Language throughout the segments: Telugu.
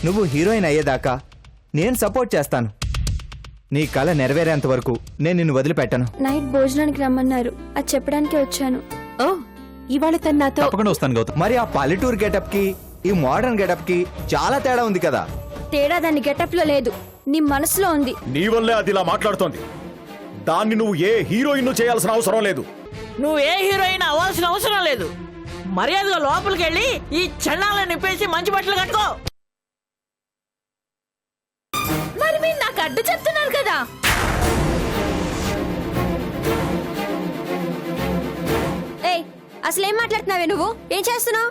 నువ్వు హీరోయిన్ అయ్యేదాకా నేను సపోర్ట్ చేస్తాను. నీ కళ నెరవేరేంత వరకు నేను నిన్ను వదిలిపెట్టను. నైట్ భోజనానికి రమ్మన్నారు, అది చెప్పడానికే వచ్చాను. ఓ ఇవాళ తను నాతో తప్పకుండా వస్తాను గౌతమ్. మరి ఆ పల్లెటూరు గెటప్ కి ఈ మోడర్న్ గెటప్ కి చాలా తేడా ఉంది కదా. తేడా దాని గెటప్ లో లేదు, నీ మనసులో ఉంది. నీ వల్లే అది ఇలా మాట్లాడుతోంది. దాన్ని నువ్వు ఏ హీరోయిన్ చేయాల్సిన అవసరం లేదు. నువ్వు ఏ హీరోయిన్ అవ్వాల్సిన అవసరం లేదు. మర్యాదగా లోపలికి వెళ్ళి ఈ చండాలను నిప్పేసి మంచి బట్టలు కట్టుకో. మరి మీరు నాకు అడ్డు చెప్తున్నారు కదా. ఏయ్, అసలేం మాట్లాడుతున్నావే నువ్వు? ఏం చేస్తున్నావు?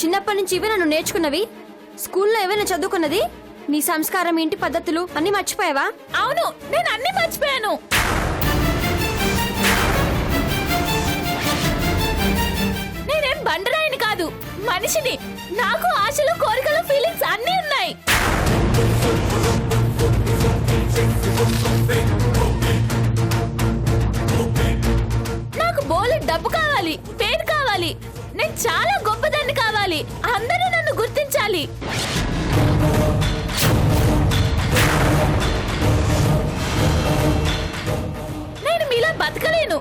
చిన్నప్పటి నుంచి ఇవే నన్ను నేర్చుకున్నవి? స్కూల్లో ఏమైనా చదువుకున్నది? నీ సంస్కారం, ఇంటి పద్ధతులు అన్ని మర్చిపోయావా? అవును, నేను అన్ని మర్చిపోయాను. నేనేం బండరాయిని కాదు, మనిషిని. నాకు ఆశలు, కోరికలు, ఫీలింగ్స్ అన్నీ ఉన్నాయి. నాకు బోలె డబ్బు కావాలి, పేరు కావాలి, నేను చాలా గొప్పదాన్ని కావాలి, అందరూ నన్ను గుర్తించాలి. నేను మీలా బతకలేను.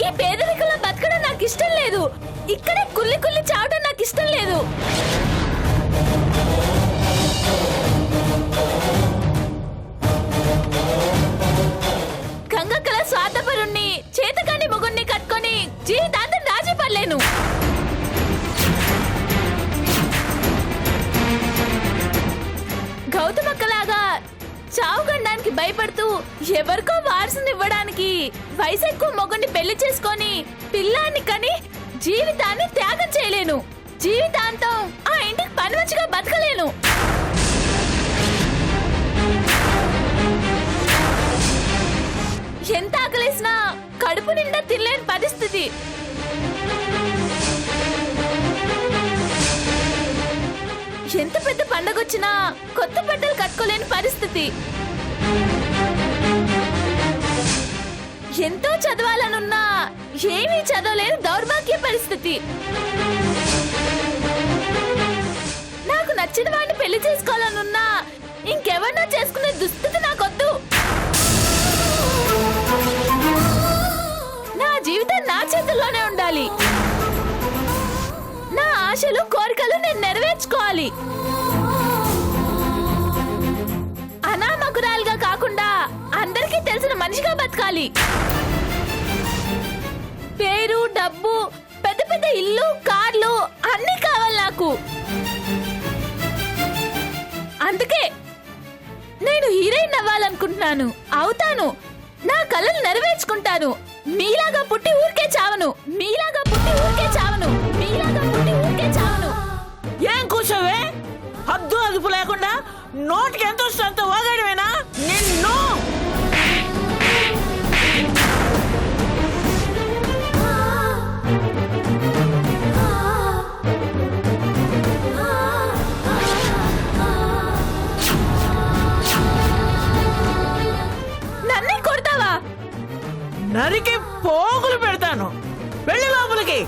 ఈ పేదరికంలో బతకడం నాకు ఇష్టం లేదు. ఇక్కడే కుల్లి కుల్లి చావడం నాకు ఇష్టం లేదు. గంగక్కల స్వార్థపరుణ్ణి, చేతకాని మొగుణ్ణి కట్టుకొని జీవితాంతం రాజీ పడలేను. గౌతమక్కలాగా చావుగండానికి భయపడుతూ ఎవరికో వారసునివ్వడానికి వయసు ఎక్కువ మొగుడిని పెళ్లి చేసుకొని పిల్లాన్ని కని జీవితాన్ని త్యాగం చేయలేను. జీవితాంతం ఆ ఇంటికి పనివచ్చిగా బతకలేను. ఎంత ఆకలేసినా కడుపు నిండా తినలేని పరిస్థితి. ఎంత పెద్ద పండగొచ్చినా కొత్త బట్టలు కట్టుకోలేని పరిస్థితి. ఎంతో చదవాలనున్నా ఏమీ చదవలేని దౌర్భాగ్య పరిస్థితి. నాకు నచ్చిన వాడిని పెళ్లి చేసుకోవాలనున్నా ఇంకెవరినో చేసుకునే దుస్థితి నాకొద్దు. నా జీవితం నా చేతుల్లోనే ఉండాలి. నా ఆశలు, కోరికలు నేను నెరవేర్చుకోవాలి. అనామకురాలుగా కాకుండా అందరికీ తెలిసిన మనిషిగా బతకాలి. పేరు, డబ్బు, పెద్ద పెద్ద ఇల్లు, కార్లు అన్నీ కావాలి నాకు. అందుకే నేను హీరోయిన్ అవ్వాలనుకుంటున్నాను. అవుతాను. నా కలలు నెరవేర్చుకుంటాను. మీలాగా పుట్టి ఊరికే చావను. మీలాగా పుట్టి ఊరికే చావను. మీలాగా పుట్టి ఊరికే చావను. ఏం కూర్చోవే? హద్దు అదుపు లేకుండా నోటికి ఎంత వస్తే అంత వాగాడమేనా నిన్ను? నన్నే కొడతావా? నరికి పోగులు పెడతాను. వెళ్ళి లోపలికి.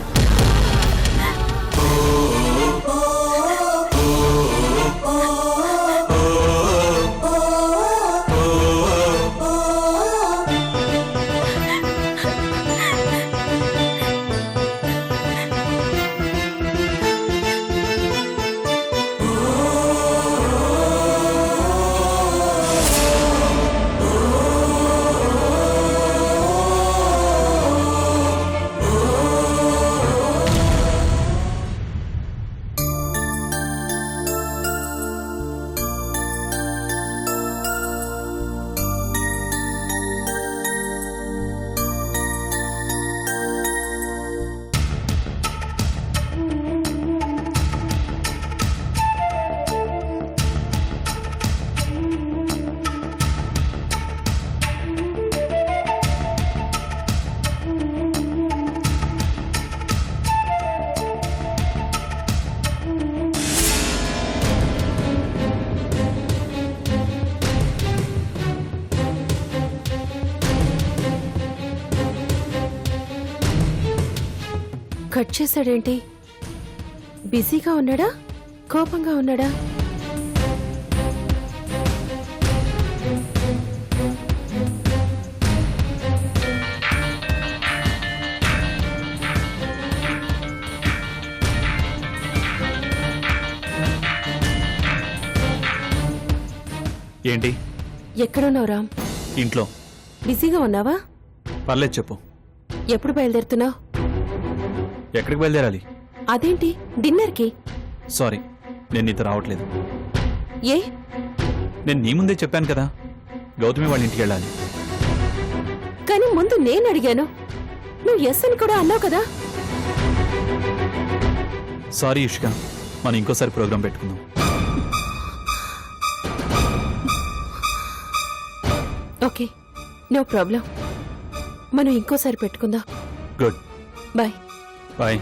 కట్ చేశాడేంటి? బిజీగా ఉన్నాడా? కోపంగా ఉన్నాడా? ఏంటి? ఎక్కడున్నావు రామ్? ఇంట్లో. బిజీగా ఉన్నావా? పర్లేదు చెప్పు. ఎప్పుడు బయలుదేరుతున్నావు? ఎక్కడికి బయలుదేరాలి? అదేంటి డిన్నర్కి? సారీ, నేను నీతో రావట్లేదు. ఏ? నేను నీ ముందే చెప్పాను కదా, గౌతమి వాళ్ళ ఇంటికి వెళ్ళాలి. కానీ ముందు నేను అడిగాను. నువ్వు ఎస్ అని కూడా అన్నావు కదా. సారీ ఇష్క, మనం ఇంకోసారి ప్రోగ్రాం పెట్టుకుందాం. Okay, no problem. మనం ఇంకోసారి పెట్టుకుందాం. గుడ్. బాయ్. బాయ్.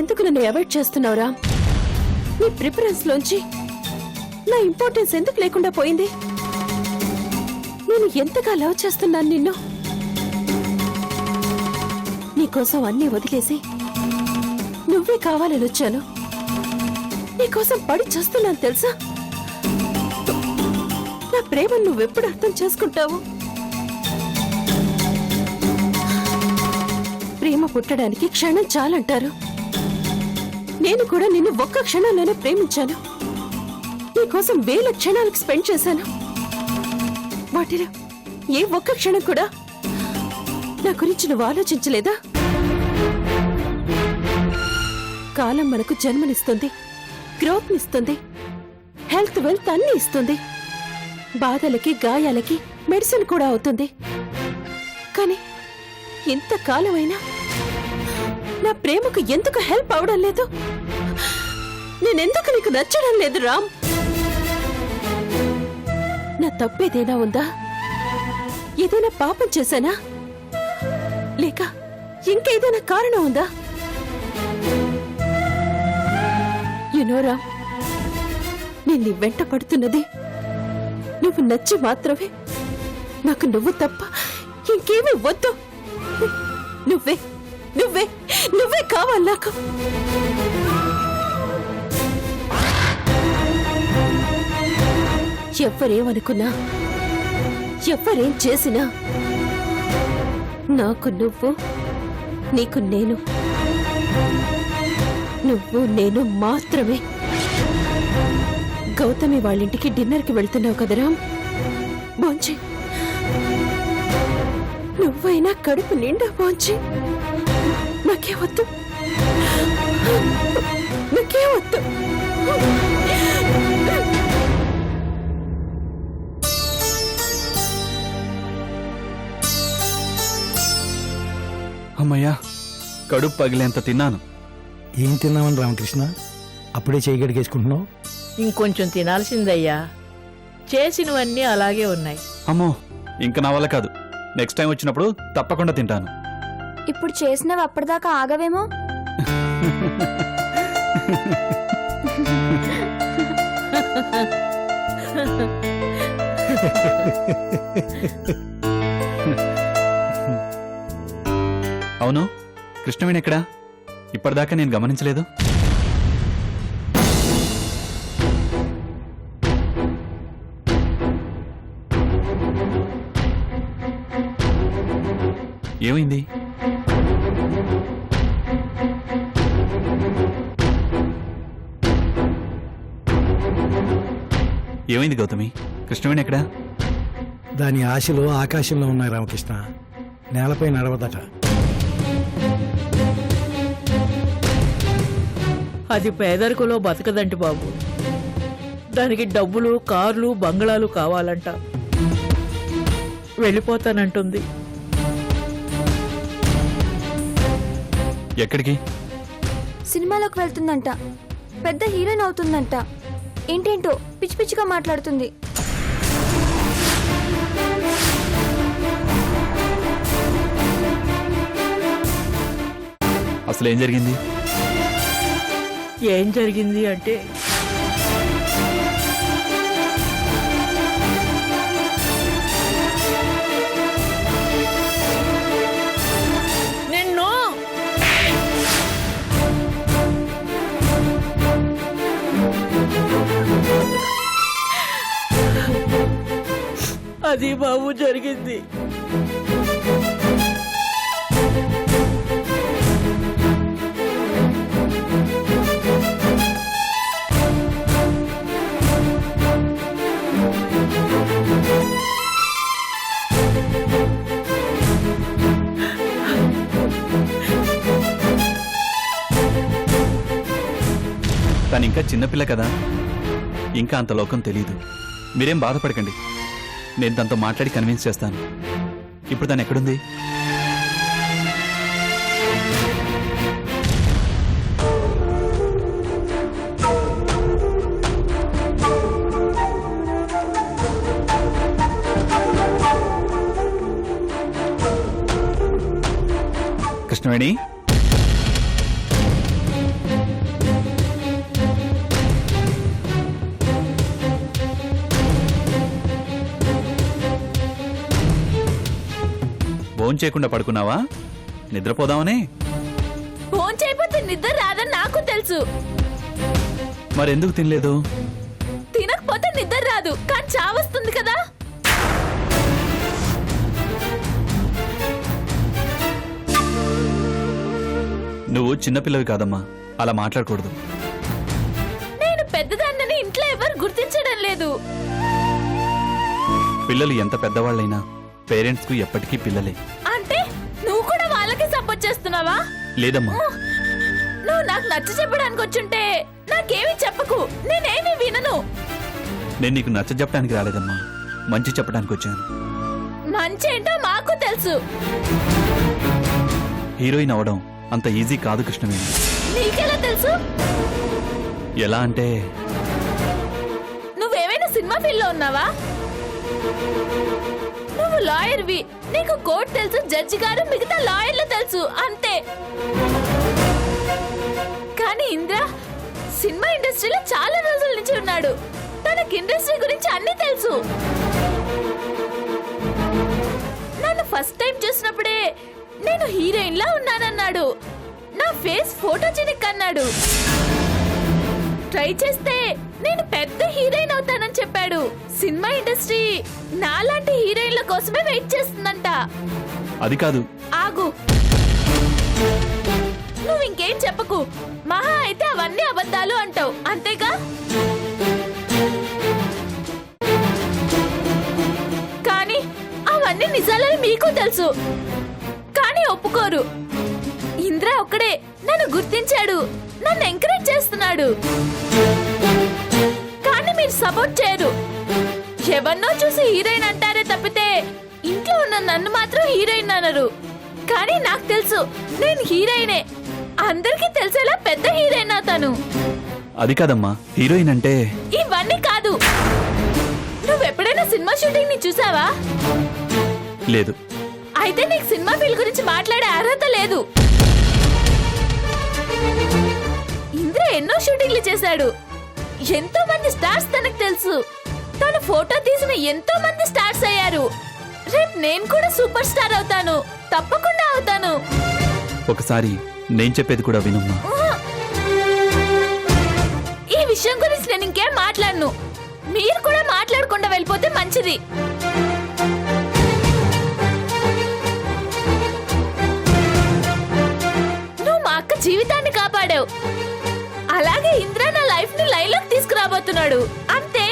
ఎందుకు నన్ను అవాయిడ్ చేస్తున్నావురా? నీ ప్రిఫరెన్స్ లోంచి నా ఇంపార్టెన్స్ ఎందుకు లేకుండా పోయింది? నేను ఎంతగా లవ్ చేస్తున్నాను నిన్ను. నీకోసం అన్నీ వదిలేసి నువ్వే కావాలని వచ్చాను. నీకోసం పడి చేస్తున్నాను తెలుసా? నా ప్రేమను నువ్వెప్పుడు అర్థం చేసుకుంటావు? ప్రేమ పుట్టడానికి క్షణం చాలంటారు. నేను కూడా నిన్ను ఒక్క క్షణంలోనే ప్రేమించాను. నీకోసం వేల క్షణాలకు స్పెండ్ చేశాను. వాటిలో ఏ ఒక్క క్షణం కూడా నా గురించి నువ్వు ఆలోచించలేదా? కాలం మనకు జన్మనిస్తుంది, గ్రోత్నిస్తుంది, హెల్త్ వెల్త్ అన్ని ఇస్తుంది, బాధలకి గాయాలకి మెడిసిన్ కూడా అవుతుంది. కానీ ఇంతకాలమైనా నా ప్రేమకు ఎందుకు హెల్ప్ అవడం లేదు? నేనెందుకు నీకు నచ్చడం లేదు రామ్? నా తప్పేదైనా ఉందా? ఏదైనా పాపం చేశానా? లేక ఇంకేదైనా కారణం ఉందా? రామ్, నేను నీ వెంట పడుతున్నది నువ్వు నచ్చి మాత్రమే. నాకు నువ్వు తప్ప ఇంకేమీ వద్దు. నువ్వే నువ్వే నువ్వే కావాలి నాకు. ఎవరేమనుకున్నా, ఎవరేం చేసినా నాకు నువ్వు, నీకు నేను, నువ్వు నేను మాత్రమే. గౌతమి వాళ్ళింటికి డిన్నర్కి వెళ్తున్నావు కదరా? భోంచి, నువ్వైనా కడుపు నిండా భోంచి. నాకే వద్దు, నాకే వద్దు. అమ్మయ్యా, కడుపు పగిలేంత తిన్నాను. ఏం తిన్నామని రామకృష్ణ, అప్పుడే చేయగడిగేసుకుంటున్నావు? ఇంకొంచెం తినాల్సిందయ్యా, చేసినవన్నీ అలాగే ఉన్నాయి. అమ్మో, ఇంకా నా వల్ల కాదు. నెక్స్ట్ టైం వచ్చినప్పుడు తప్పకుండా తింటాను. ఇప్పుడు చేసినవి అప్పటిదాకా ఆగవేమో. అవును, కృష్ణవేణి ఎక్కడా? ఇప్పటిదాకా నేను గమనించలేదు. ఏమైంది? ఏమైంది గౌతమి? కృష్ణవేణి ఎక్కడా? దాని ఆశలు ఆకాశంలో ఉన్నాయి రామకృష్ణ, నేలపై నడవదట. అది పేదరికంలో బతకదంటి బాబు. దానికి డబ్బులు, కార్లు, బంగ్లాలు కావాలంట. వెళ్ళిపోతానంటుంది. ఎక్కడికి? సినిమాలోకి వెళ్తుందంట, పెద్ద హీరోయిన్ అవుతుందంట. ఏంటేంటో పిచ్చి పిచ్చిగా మాట్లాడుతుంది. అసలు ఏం జరిగింది? ఏం జరిగింది అంటే నిన్ను అది బాబు జరిగింది. తను ఇంకా చిన్నపిల్ల కదా, ఇంకా అంత లోకం తెలీదు. మీరేం బాధపడకండి, నేను తనతో మాట్లాడి కన్విన్స్ చేస్తాను. ఇప్పుడు తను ఎక్కడుంది? కృష్ణవేణి, ఫోన్ చేయకుండా పడుకున్నావా? నిద్రపోదామనే. ఫోన్ చేయకపోతే నిద్ర రాదని నాకు తెలుసు. మరెందుకు తినలేదు? తినకపోతే నిద్ర రాదు, కానీ చావస్తుంది కదా. నువ్వు చిన్నపిల్లవి కాదమ్మా, అలా మాట్లాడకూడదు. నేను పెద్దదాన్నని ఇంట్లో ఎవరు గుర్తించడం లేదు. పిల్లలు ఎంత పెద్దవాళ్ళైనా పేరెంట్స్ కు ఎప్పటికీ పిల్లలే. అంటే నువ్వు కూడా వాళ్ళకి సపోర్ట్ చేస్తున్నావా? లేదమ్మా. నువ్వు నాకు నచ్చ చెప్పడానికి వచ్చుంటే నాకేమీ చెప్పకు, నేనేమీ వినను. నేను నీకు నచ్చ చెప్పడానికి రాలేదమ్మా, మంచి చెప్పడానికి వచ్చాను. మంచి ఏంటో మాకు తెలుసు. హీరోయిన్ అవడం అంత ఈజీ కాదు కృష్ణవేణి. నీకెలా తెలుసు? ఎలా అంటే, నువ్వేమైనా సినిమా ఫీల్డ్ లో ఉన్నావా? నువ్వు లాయర్వి, నీకు కోర్టు తెలుసు, జడ్జి గారు, మిగతా లాయర్లు తెలుసు, అంతే. కానీ ఇంద్ర సినిమా ఇండస్ట్రీలో చాలా రోజుల నుంచి ఉన్నాడు. తనకి ఇండస్ట్రీ గురించి అన్ని తెలుసు. నన్ను ఫస్ట్ టైం చూసినప్పుడే నేను హీరోయిన్ లా ఉన్నానన్నాడు. నా ఫేస్ ఫోటోజెనిక్ అన్నాడు. ట్రై చేస్తే నేను పెద్ద హీరోయిన్ అవుతానని చెప్పాడు. సినిమా ఇండస్ట్రీ నాలాంటి హీరోయిన్ల కోసమే వెయిట్ చేస్తుందంట. అది కాదు. ఆగు, నువ్వు ఇంకేం చెప్పకు. మహా అయితే అవన్నీ అబద్ధాలు అంటావు, అంతేగా? కానీ అవన్నీ నిజాలని మీకు తెలుసు, కానీ ఒప్పుకోరు. ఇంద్ర ఒక్కడే నన్ను గుర్తించాడు, నన్ను ఎంకరేజ్ చేస్తున్నాడు. కానీ మీరు సపోర్ట్ చేయరు. ఎవరినో చూసి హీరోయిన్ అంటారే తప్పితే ఇంట్లో ఉన్న నన్ను మాత్రం హీరోయిన్ అనరు. కానీ నాకు తెలుసు నేను హీరోయినే. అందరికీ తెలిసేలా పెద్ద హీరోయిన్ అవుతాను. అది కాదమ్మా, హీరోయిన్ అంటే. ఇవన్నీ కాదు. నువ్వెప్పుడైనా సినిమా షూటింగ్ ని చూసావా? లేదు. అయితే నీకు సినిమా ఫీల్డ్ గురించి మాట్లాడే అర్హత లేదు. ఇంద్ర ఎన్నో షూటింగ్లు చేశాడు. ఎంతో మంది స్టార్స్ తనకు తెలుసు. తన ఫోటో తీసిన ఎంతో మంది స్టార్స్ అయ్యారు. రేపు నేను కూడా సూపర్ స్టార్ అవుతాను, తప్పకుండా అవుతాను. ఒకసారి నేను చెప్పేది కూడా వినమ్మా. ఈ విషయం గురించి నేను ఇంకేం మాట్లాడను. మీరు కూడా మాట్లాడకుండా వెళ్ళిపోతే మంచిది. నువ్వు మా అక్క జీవితాన్ని కాపాడావు, అలాగే ఇంద్ర నా లైఫ్ ని లైన్లోకి తీసుకురాబోతున్నాడు, అంతే.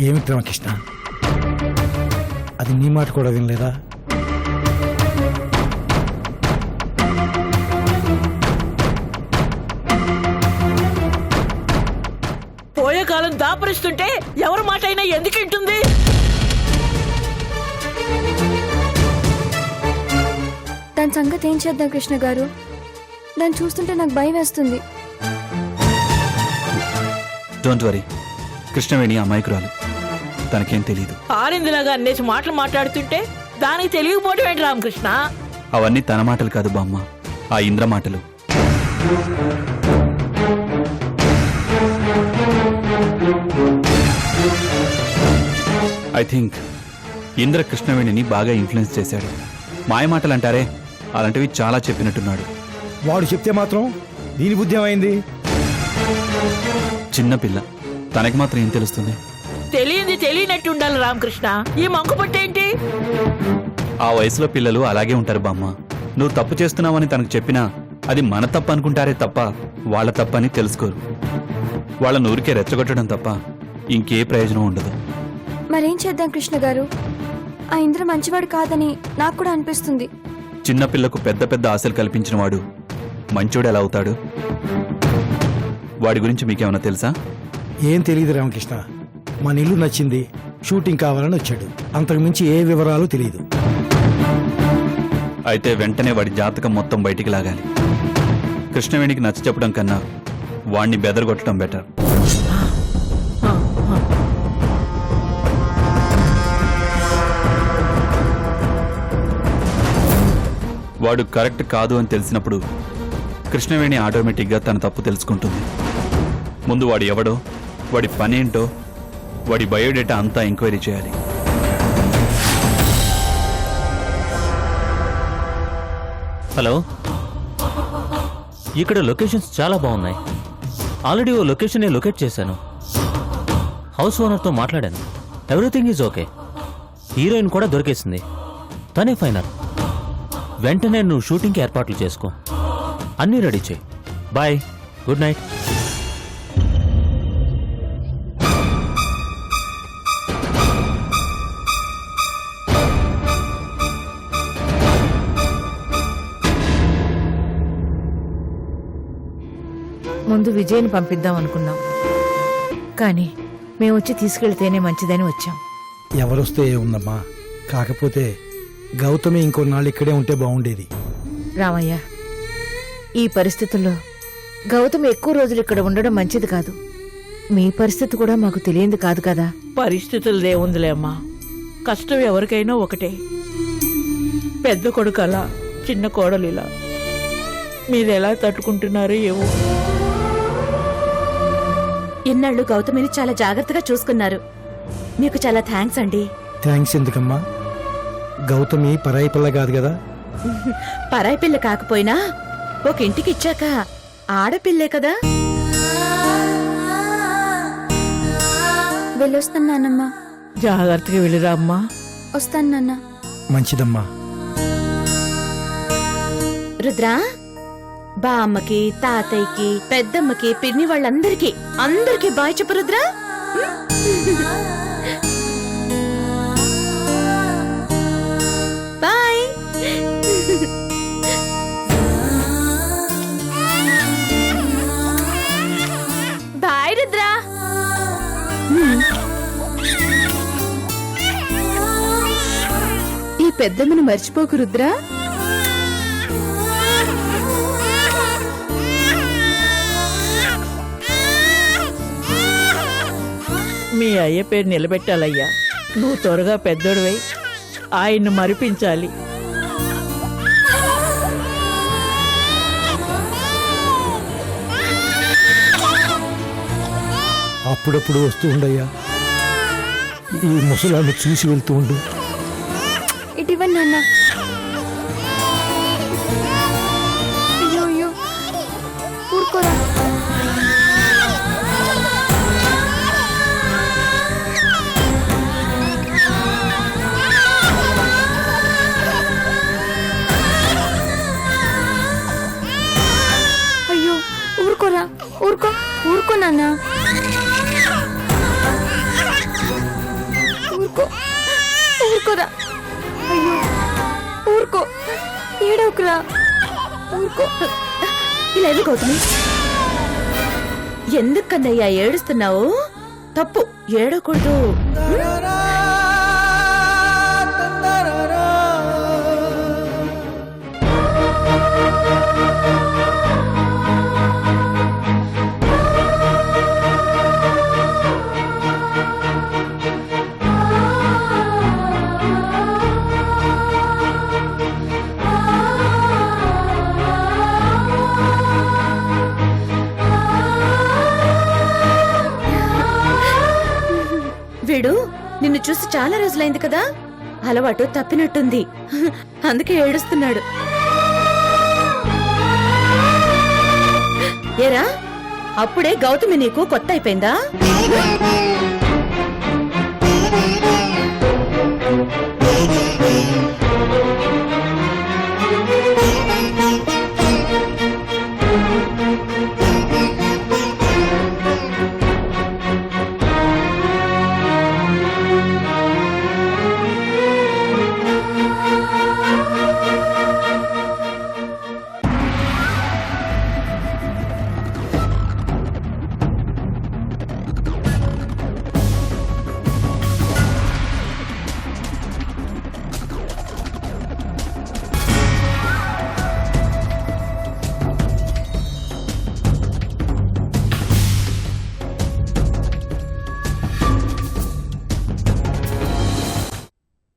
ఏమిటి రామకృష్ణ, అది నీ మాట కూడా వినలేదా? పోయే కాలం దాపరిస్తుంటే ఎవరి మాట అయినా ఎందుకు వింటుంది? దాని సంగతి ఏం చేద్దాం కృష్ణ గారు? దాన్ని చూస్తుంటే నాకు భయం వేస్తుంది. డోంట్ వరీ, కృష్ణవేణి అమాయకురాలు, తనకేం తెలీదు. ఆరిందిలాగా అన్నేసి మాటలు మాట్లాడుతుంటే దానికి తెలియకపోవడం ఏంటి రామకృష్ణ? అవన్నీ తన మాటలు కాదు బామ్మ, ఆ ఇంద్ర మాటలు. ఐ థింక్ ఇంద్ర కృష్ణవేణిని బాగా ఇన్ఫ్లుయెన్స్ చేశాడు. మాయ మాటలు అంటారే, అలాంటివి చాలా చెప్పినట్టున్నాడు. వాడు చెప్తే మాత్రం దీని బుద్ధి ఏమైంది? చిన్నపిల్ల, తనకి మాత్రం ఏం తెలుస్తుంది? తెలియంది తెలియనట్టు ఉండాలి రామకృష్ణ. ఈ మంకు పట్టేంటి? ఆ వయసులో పిల్లలు అలాగే ఉంటారు బామ్మ. నువ్వు తప్పు చేస్తున్నావని తనకు చెప్పినా అది మన తప్పు అనుకుంటారే తప్ప వాళ్ళ తప్పని తెలుసుకోరు. వాళ్ళ ఊరికే రెచ్చగొట్టడం తప్ప ఇంకే ప్రయోజనం ఉండదు. మరేం చేద్దాం కృష్ణ గారు? ఆ ఇంద్ర మంచివాడు కాదని నాకు కూడా అనిపిస్తుంది. చిన్నపిల్లకు పెద్ద పెద్ద ఆశలు కల్పించిన వాడు మంచోడు ఎలా అవుతాడు? వాడి గురించి మీకేమైనా తెలుసా? ఏం తెలియదు రామకృష్ణ. మన ఇల్లు నచ్చింది, షూటింగ్ కావాలని వచ్చాడు, అంతకు మించి ఏ వివరాలు తెలియదు. అయితే వెంటనే వాడి జాతకం మొత్తం బయటికి లాగాలి. కృష్ణవేణికి నచ్చ చెప్పడం కన్నా వాణ్ణి బెదరగొట్టడం బెటర్. వాడు కరెక్ట్ కాదు అని తెలిసినప్పుడు కృష్ణవేణి ఆటోమేటిక్గా తన తప్పు తెలుసుకుంటుంది. ముందు వాడు ఎవడో, వాడి పనేంటో, వాడి బయోడేటా అంతా ఎంక్వైరీ చేయాలి. హలో, ఇక్కడ లొకేషన్స్ చాలా బాగున్నాయి. ఆల్రెడీ ఓ లొకేషన్ లొకేట్ చేశాను. హౌస్ ఓనర్తో మాట్లాడాను. Everything is okay. హీరోయిన్ కూడా దొరికేసింది, తనే ఫైనల్. వెంటనే నువ్వు షూటింగ్కి ఏర్పాట్లు చేసుకో, అన్నీ రెడీ చేయి. Bye, good night. ముందు విజయ్ని పంపిద్దాం అనుకున్నాం, కానీ మేము వచ్చి తీసుకెళ్తేనే మంచిదని వచ్చాం. ఎవరొస్తే ఏముందమ్మా, కాకపోతే గౌతమి ఇంకొన్నాళ్ళు ఇక్కడే ఉంటే బాగుండేది. రామయ్య, ఈ పరిస్థితుల్లో గౌతమ్ ఎక్కువ రోజులు ఇక్కడ ఉండడం మంచిది కాదు. మీ పరిస్థితి కూడా మాకు తెలియంది కాదు కదా. పరిస్థితులదే ఉందిలే అమ్మా. కష్టం ఎవరికైనా ఒకటే. పెద్ద కొడుకు అలా, చిన్న కోడలు ఇలా. మీరెలా తట్టుకుంటున్నారో ఏవో. ఇన్నాళ్ళు గౌతమిని చాలా జాగ్రత్తగా చూసుకున్నారు. మీకు చాలా థ్యాంక్స్ అండి. థ్యాంక్స్ ఎందుకమ్మా? గౌతమి పరాయి పిల్ల కాదు కదా. పరాయి పిల్ల కాకపోయినా ఒక ఇంటికి ఇచ్చాక ఆడపిల్లే కదా. వెళ్ళొస్తాను నాన్నమ్మ. జాగ్రత్తగా వెళ్ళిరా అమ్మా. వస్తాను నాన్న. మంచిదమ్మా. రుద్రా, బామ్మకి, తాతయ్యకి, పెద్దమ్మకి, పిన్ని వాళ్ళందరికీ అందరికీ బాయ్ చెప్పు రుద్రా. బాయ్. బాయ్ రుద్రా. ఈ పెద్దమ్మను మర్చిపోకు రుద్రా. మీ అయ్య పేరు నిలబెట్టాలయ్యా. నువ్వు త్వరగా పెద్దోడివై ఆయన్ను మరిపించాలి. అప్పుడప్పుడు వస్తూ ఉండయ్యా, ఈ ముసలాన్ని చూసి వెళ్తూ ఉండు. ఇటీవల నాన్న. అయ్యో అయ్యో, ఊరుకోరా. అయ్యో ఊరుకోరా, ఊరుకో ఊరుకో నాన్న. ఊరుకో ఊరుకోరా అయ్యో ఊరుకో ఏడవకురా ఊరుకో ఇలా ఎందుకు అవుతుంది? ఎందుకు కన్నయ్యా ఏడుస్తున్నావు? తప్పు, ఏడకూడదు. వీడు నిన్ను చూసి చాలా రోజులైంది కదా, అలవాటు తప్పినట్టుంది, అందుకే ఏడుస్తున్నాడు. ఏరా, అప్పుడే గౌతమి నీకు కొత్త అయిపోయిందా?